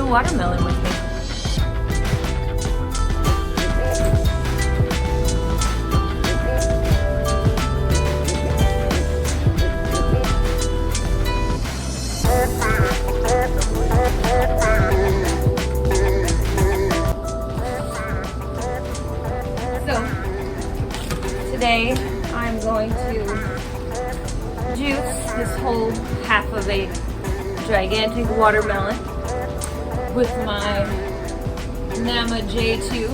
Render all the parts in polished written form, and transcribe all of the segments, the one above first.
the watermelon with me. So, today I'm going to juice this whole half of a gigantic watermelon with my Nama J2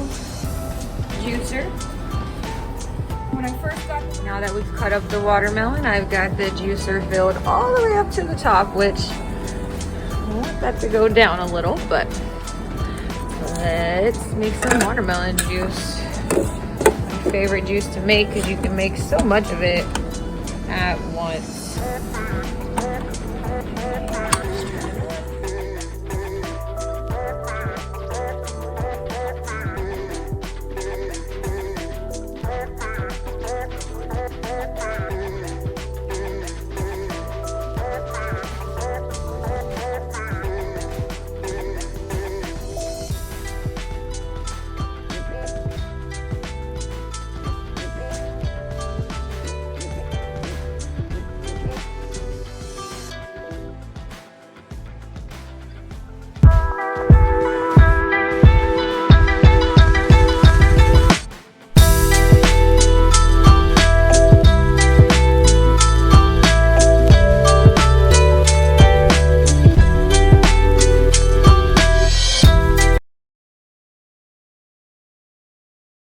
juicer. When I first got, now that we've cut up the watermelon, I've got the juicer filled all the way up to the top, which I want that to go down a little, but let's make some watermelon juice. My favorite juice to make because you can make so much of it at once.